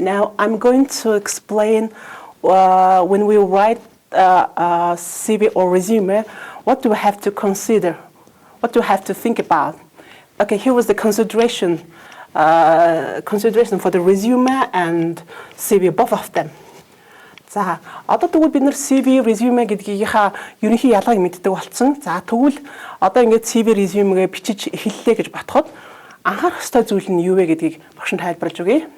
Now I'm going to explain when we write CV or resume, what do we have to consider? What do we have to think about? Okay, here was the consideration for the resume and CV, both of them. За одоо тэгвэл бид нар CV, resume гэдгийнхаа ерөнхий ялгааг мэддэг болсон. За тэгвэл одоо ингээд CV, resume-гээ бичиж эхэллээ гэж батхад анхаарах ёстой зүйл нь юу вэ гэдгийг багш нь тайлбарлаж өгье.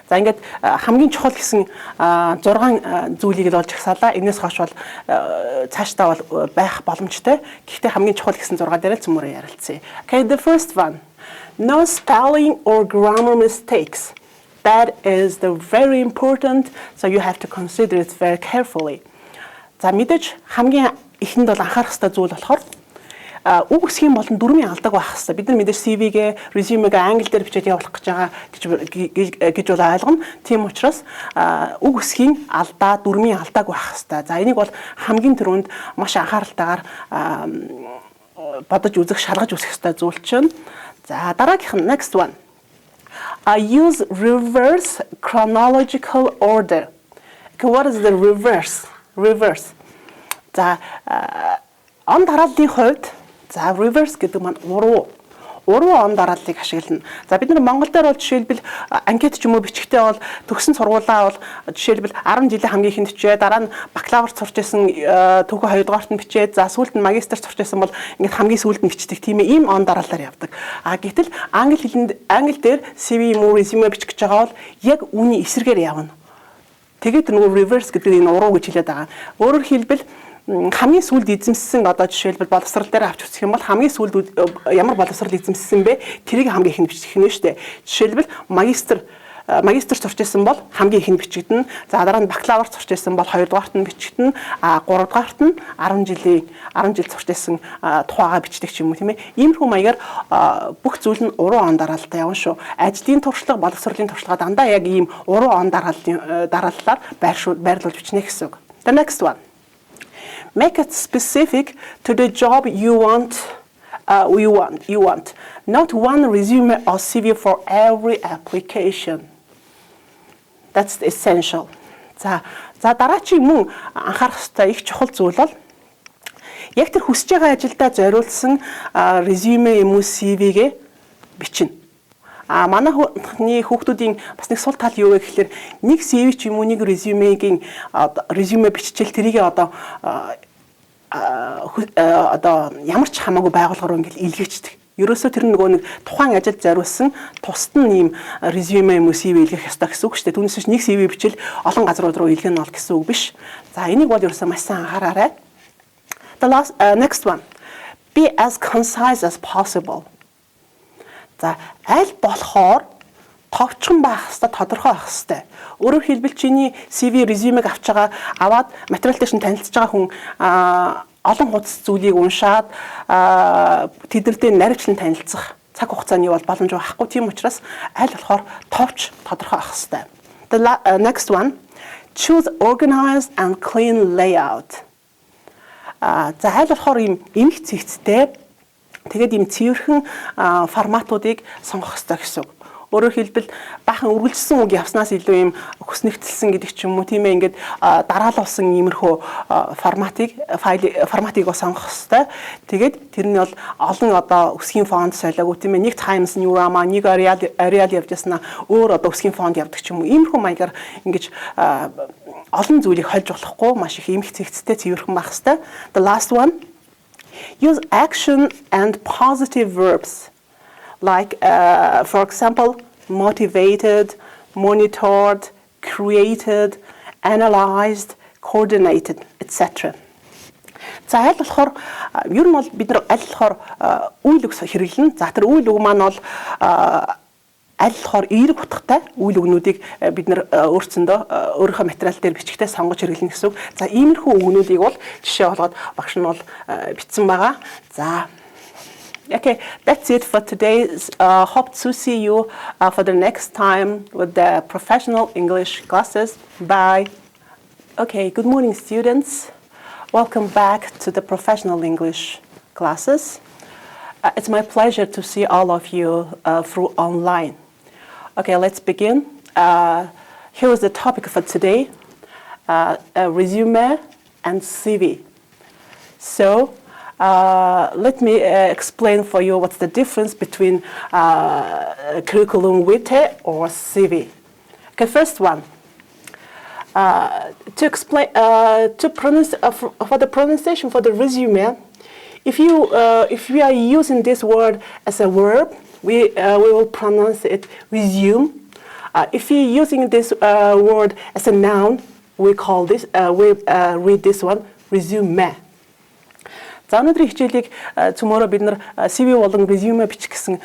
За ингээд хамгийн чухал гэсэн 6 зүйлийг л олж агсаалаа. Энээс хойш бол цаашдаа бол байх боломжтой. Гэхдээ хамгийн чухал гэсэн 6 дээр л цөмөрөө ярилцъя. Okay, the first one. No spelling or grammar mistakes. That is the very important, so you have to consider it very carefully. За мэдээж хамгийн ихэнд бол анхаарах ёстой зүйл болохоор үг үсгийн болон дүрмийн алдаг байх хэрэгтэй. Бид нар мэдээж CV-гээ, resume-гээ англи дээр бичээд явуулах гэж байгаа гэж бол ойлгоно. Тийм учраас үг үсгийн алдаа, дүрмийн алдааг байх хэрэгтэй. За энийг бол хамгийн түрүүнд маш анхааралтайгаар бодож үзэх, шалгаж үзэх ёстой зүйл чинь. За дараагийнх нь next one. Use reverse chronological order. Okay, what is the reverse? Reverse. За он дарааллын хувьд за reverse гэдэг маань уруу он дарааллыг ашиглана. За бид нар Монгол дээр бол жишээлбэл анкет ч юм уу бичгтээ бол төгссөн сургуулаа бол жишээлбэл 10 жилийн хамгийн ихэнд бичээ, дараа нь бакалавр сурч исэн түүхээ 2 дугаарт нь бичээд, за сүүлд нь магистр сурч исэн бол ингээд хамгийн сүүлд нь бичдэг тийм ийм он дарааллаар явдаг. Гэтэл англи дээр CV юм уу resume бичих гэж байгаа бол яг үүний эсрэгээр явна. Тэгээд нөгөө reverse гэдэг энэ уруу гэж хэлээд байгаа. Өөрөөр хэлбэл хамгийн сүүлд эзэмссэн одоо жишээлбэл боловсрал дээр авч үзэх юм бол хамгийн сүүлд ямар боловсрал эзэмссэн бэ? Тэрийг хамгийн ихэнд бичих нь шүү дээ. Жишээлбэл магистр сурч ирсэн бол хамгийн ихэнд бичигдэнэ. За дараа нь бакалавр сурч ирсэн бол 2 дугаарт нь бичигдэнэ. 3 дугаарт нь 10 жил сурч ирсэн тухайгаа бичдэг ч юм уу тийм ээ. Иймэрхүү маягаар бүх зүйл нь уруу он дараалалтай явна шүү. Ажлын туршлага, боловсролын туршлага дандаа яг ийм уруу он дарааллаар байрлуулж бичнэ гэсэн үг. The next one. Make it specific to the job you want. Not one resume or CV for every application. That's essential. За дараачийн мөн анхаарах ёстой их чухал зүйл бол яг тэр хүсэж байгаа ажилдаа зориулсан resume юм уу CV-гээ бичнэ. Манай хүүхдүүдийн бас нэг сул тал юу вэ гэхээр нэг CV ч юм уу нэг resume-гийн resume биччихэл тэрийгээ одоо ямар ч хамаагүй байгуулгаар ингээл илгээчдэг. Ерөөсөө тэр нөгөө нэг тухайн ажилд зориулсан тусад нь ийм resume юм уу CV илгээх ёстой гэсэн үг шүү дээ. Түүнээс нэг CV бичил олон газрууд руу илгээх нь бол гэсэн үг биш. За энийг бол ерөөсөө маш сайн анхаараарай. The next one. Be as concise as possible. За аль болохоор товчхон байх хэвээр тодорхой байх хэвээр. Өөрөөр хэлбэл чиний CV, resume-г аваад материал дээр шин танилцж байгаа хүн олон хуудас зүйлийг уншаад тэднэртэй наривчлан танилцах цаг хугацааны бол боломж байхгүй. Тийм учраас аль болохоор товч тодорхой байх хэвээр. The next one. Choose organized and clean layout. За аль болохоор ийм эмх цэгцтэй тэгээд ийм цэвэрхэн форматуудыг сонгох ёстой гэсэн үг. Өөрөөр хэлбэл бахан үргэлжлсэн үг явснаас илүү ийм хөснөгдсөн гэдэг ч юм уу тийм ээ ингээд дараалуулсан иймэрхүү форматыг сонгох ёстой. Тэгээд тэр нь бол олон одоо үсгийн фонд солиагүй тийм ээ нэг Times New Roman, нэг Arial явж яснаа өөр одоо үсгийн фонд явдаг ч юм уу. Иймэрхүү маягаар ингэж олон зүйлийг хольж болохгүй маш их эмх цэгцтэй цэвэрхэн байх ёстой. The last one. Use action and positive verbs like, for example, motivated, monitored, created, analyzed, coordinated, etc. За аль болохоор ер нь бол бид нар аль болохоор үйл үг хэрэглэнэ. За тэр үйл үг маань бол аль болохоор эерэг утгатай үйл үгнүүдийг бид нар өөрсөндөө өөрийнхөө материал дээр бичгтээ сонгож хэрэглэнэ гэсэн үг. За иймэрхүү үгнүүдийг бол жишээ болгоод багш нь бол бичсэн байгаа. За okay, that's it for today. Hope to see you for the next time with the professional English classes. Bye. Okay, good morning, students. Welcome back to the professional English classes. It's my pleasure to see all of you through online. Okay, let's begin. here is the topic for today, resume and CV. So let me explain for you what's the difference between curriculum vitae or CV. Okay, first one. To explain, for the pronunciation for the resume, if we are using this word as a verb, we will pronounce it resume. If you're using this word as a noun, we call this read this one resume. За өнөөдрийн хичээлийг tomorrow бид нар CV болон resume бичих гэсэн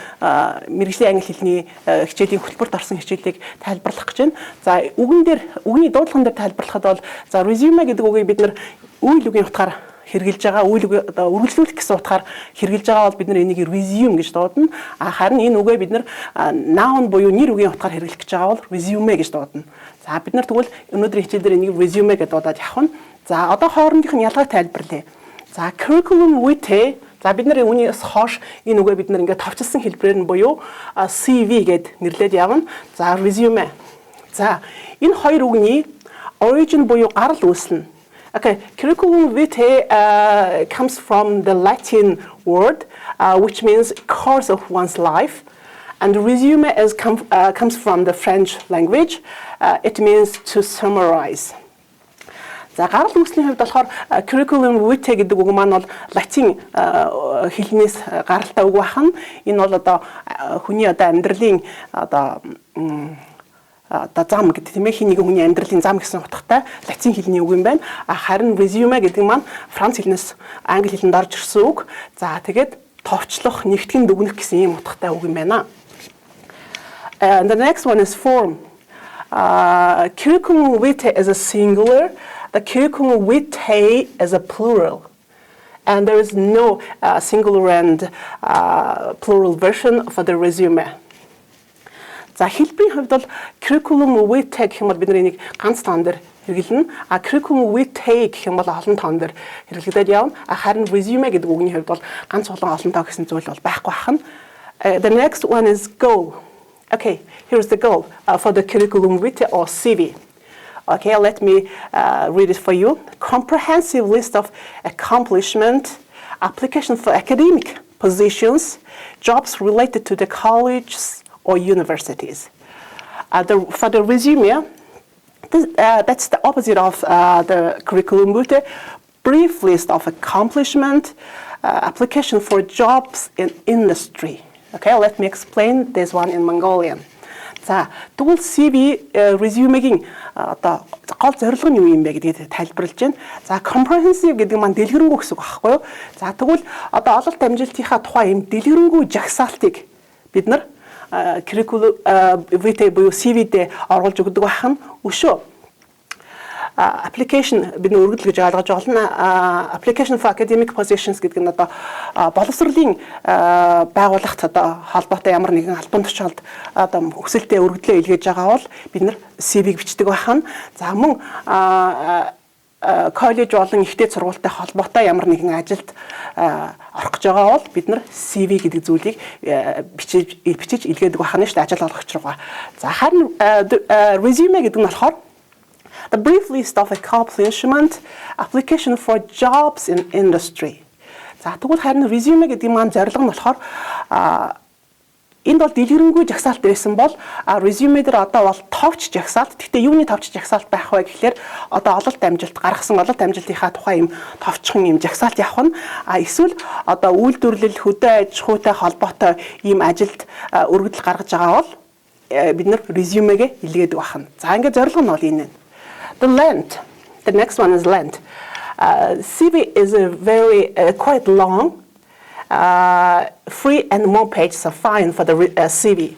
мэргэжлийн англи хэлний хичээлийн хөтөлбөрт орсон хичээлийг тайлбарлах гэж байна. За үгний дуудлагын дээр тайлбарлахад бол за resume гэдэг үгийг бид нар үйл үгийн утгаар хэрэгжилж байгаа, үйл үг үргэлжлүүлэх гэсэн утгаар хэрэгжилж байгаа бол бид нар энийг resume гэж дуудана. Харин энэ үгээ бид нар noun буюу нэр үгийн утгаар хэрэглэх гэж байгаа бол resume гэж дуудана. За бид нар тэгвэл өнөөдрийн хичээлдэр энийг resume гэж дуудаад явах нь. За одоо хоорондынх нь ялгааг тайлбарлая. За curriculum vitae за бид нар үүнээс хойш энэ үгээ бид нар ингээд товчилсан хэлбэрээр нь буюу CV гэд нэрлээд явна. За resume. За энэ хоёр үгний origin буюу гарал үүсэл нь. Okay, curriculum vitae comes from the Latin word which means course of one's life, and resume comes from the French language. It means to summarize. За гарал үүслийн хувьд болохоор curriculum vitae гэдэг үг маань бол латин хэлнээс гаралтай үг бахан. Энэ бол одоо хүний одоо амьдралын одоо зам гэдэг тийм ээ, хин нэгэн хүний амьдралын зам гэсэн утгатай латин хэлний үг юм байна. Харин resume гэдэг маань франц хэлнээс англи хэлэнд орж ирсэн үг. За тэгээд товчлох, нэгтгэн дүгнэх гэсэн ийм утгатай үг юм байна. And the next one is form. Curriculum vitae is a singular. The curriculum vitae is a plural, and there is no singular and plural version for the resume. За хэлбэрийн хувьд бол curriculum vitae гэх юм бол бид нэг ганц тоон дээр хэрэглэнэ. Curriculum vitae гэх юм бол олон тоон дээр хэрэглэгдээд явна. Харин resume гэдэг үгний хувьд бол ганц олон тоо гэсэн зүйл бол байхгүй байна. The next one is goal. Okay, here's the goal for the curriculum vitae or CV. Okay, let me read it for you. Comprehensive list of accomplishment, application for academic positions, jobs related to the colleges or universities. For the resume, that's the opposite of the curriculum vitae. Brief list of accomplishment, application for jobs in industry. Okay, let me explain this one in Mongolian. За тэгвэл CV resume-гийн одоо гол зорилго нь юу юм бэ гэдгийг тайлбарлаж байна. За comprehensive гэдэг маань дэлгэрэнгүй гэсэн үг байхгүй юу? За тэгвэл одоо ололт амжилтынхаа тухай юм дэлгэрэнгүй жагсаалтыг бид нар curriculum vitae буюу CV-дээ оруулж өгдөг байх нь өшөө. Application бид өргөдөл гэж ойлгож байна. Application for academic positions гэдэг нь одоо боловсролын байгууллагт одоо холбоотой ямар нэгэн албан тушаалд одоо хүсэлтэд өргөдлөө илгээж байгаа бол бид нар CV-г бичдэг байна. За мөн коллеж болон ихтэй сургуультай холбоотой ямар нэгэн ажилд орох гэж байгаа бол бид нар CV гэдэг зүйлийг бичиж илгээдэг байна шүү дээ ажил олгогч руугаа. За харин resume гэдэг нь болохоор the brief list of accomplishment, application for jobs in industry. За тэгвэл харин resume гэдэг маань зорилго нь болохоор энд бол дэлгэрэнгүй жагсаалт байсан бол resume дээр одоо бол товч жагсаалт. Гэхдээ юуны товч жагсаалт байх вэ гэхлээр одоо ололт амжилт гаргасан ололт амжилтынхаа тухай юм товчхон юм жагсаалт явах нь эсвэл одоо үйлдвэрлэл хөдөө аж ахуйтай холбоотой ийм ажилд өргөдөл гаргаж байгаа бол бид нар resume-гээ илгээдэг байна. За ингээд зорилго нь бол энэ. The next one is length. CV is a very quite long. 3 and more pages are fine for the CV.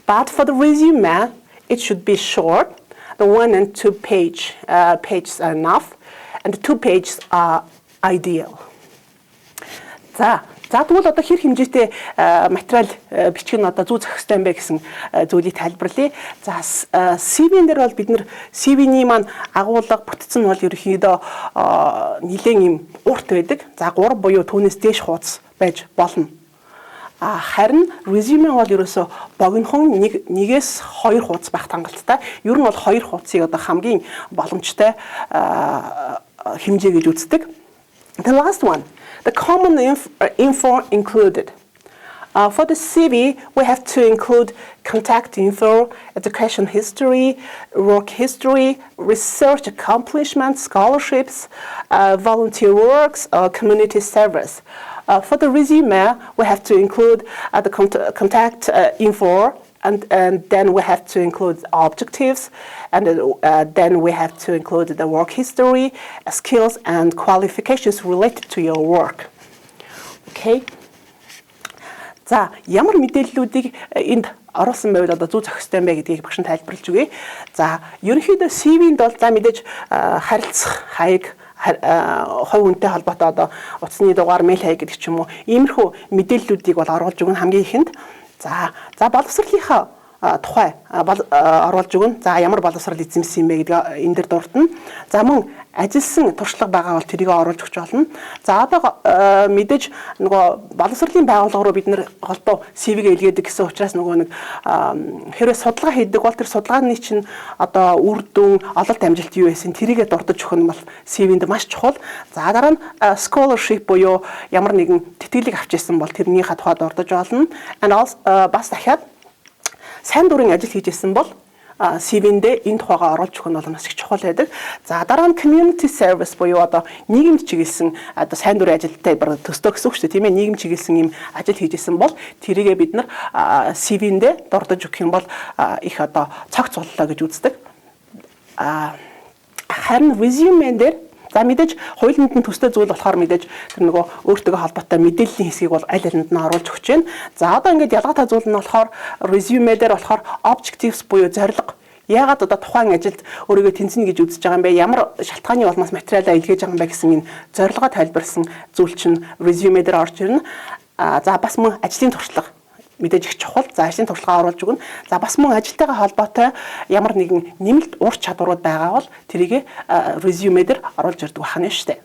But for the resume, it should be short. The 1 and 2 pages are enough, and the 2 pages are ideal. За тэгвэл одоо хэр хэмжээтэй материал бичих нь одоо зүү зохистой юм бэ гэсэн зүйлийг тайлбарлая. За CV-н дээр бол бид нэр CV-ний маань агуулга бүтцэн бол ерөнхийдөө нэлээд юм урт байдаг. За 3 буюу түүнээс дээш хуудас байж болно. Харин resume бол ерөөсө богинохон нэгээс 2 хуудас байх хангалттай. Ер нь бол 2 хуудсыг одоо хамгийн боломжтой хэмжээ гэж үздэг. The last one, the common info included. For the CV, we have to include contact info, education history, work history, research accomplishments, scholarships, volunteer works, or community service. For the resume, we have to include the contact info, and then we have to include objectives, and then we have to include the work history, skills, and qualifications related to your work. Okay? За ямар мэдээллүүдийг энд оруулсан байвал одоо зүү зохистой юм бэ гэдгийг багш нь тайлбарлаж өгье. За ерөнхийдөө CV-нд бол за мэдээж харилцах хаяг хувь хүнтэй холбоотой одоо утасны дугаар, мэйл хаяг гэдэг ч юм уу иймэрхүү мэдээллүүдийг бол оруулж өгнө хамгийн ихэнд. За боловсролынхаа тухай оруулж өгнө. За ямар боловсрол эзэмсэн юм бэ гэдгийг энэ дэр дурдна. За мөн ажилласан туршлага байгаа бол тэрийг оруулж өгч болно. За одоо мэдээж нөгөө боловсролын байгууллага руу бид нэр холбоо CV-гээ илгээдэг гэсэн учраас нөгөө нэг хэрвээ судалгаа хийдэг бол тэр судалгааны чинь одоо үр дүн, ололт амжилт юу байсан тэрийгээ дурдж өгөх нь бол CV-нд маш чухал. За дараа нь scholarship буюу ямар нэгэн тэтгэлэг авч ирсэн бол тэрнийхээ тухай дурдж болно. And also бас дахиад сайн дурын ажил хийж ирсэн бол CV-ндээ энэ тухайгаа оруулж өгөх нь бол маш их чухал байдаг. За дараа нь community service буюу одоо нийгэмд чиглэсэн одоо сайн дурын ажилтай төстөө гэсэн үг шүү дээ, тийм ээ. Нийгэм чиглэсэн юм ажил хийжсэн бол тэрийгээ бид нар CV-ндээ дурдж өгөх юм бол их одоо цогц боллоо гэж үздэг. Харин resume дээр за мэдээж хуулинд нь төстэй зүйл болохоор мэдээж тэр нөгөө өөртөө холбоотой мэдээллийн хэсгийг бол аль алинд нь оруулж өгч байна. За одоо ингээд ялгаатай зүйл нь болохоор resume дээр болохоор objectives буюу зорилго. Яагаад одоо тухайн ажилд өөрийгөө тэнцэнэ гэж үзэж байгаа юм бэ? Ямар шалтгааны улмаас материалаа илгээж байгаа юм бэ гэсэн энэ зорилгоо тайлбарсан зүйл чинь resume дээр орж ирнэ. За бас мөн ажлын туршлага мэдээж их чухал. За ажлын туршлагаа оруулж өгнө. За бас мөн ажилтайгаа холбоотой ямар нэгэн нэмэлт ур чадварууд байгаа бол тэрийг resume дээр оруулж ирдэг байна шүү дээ.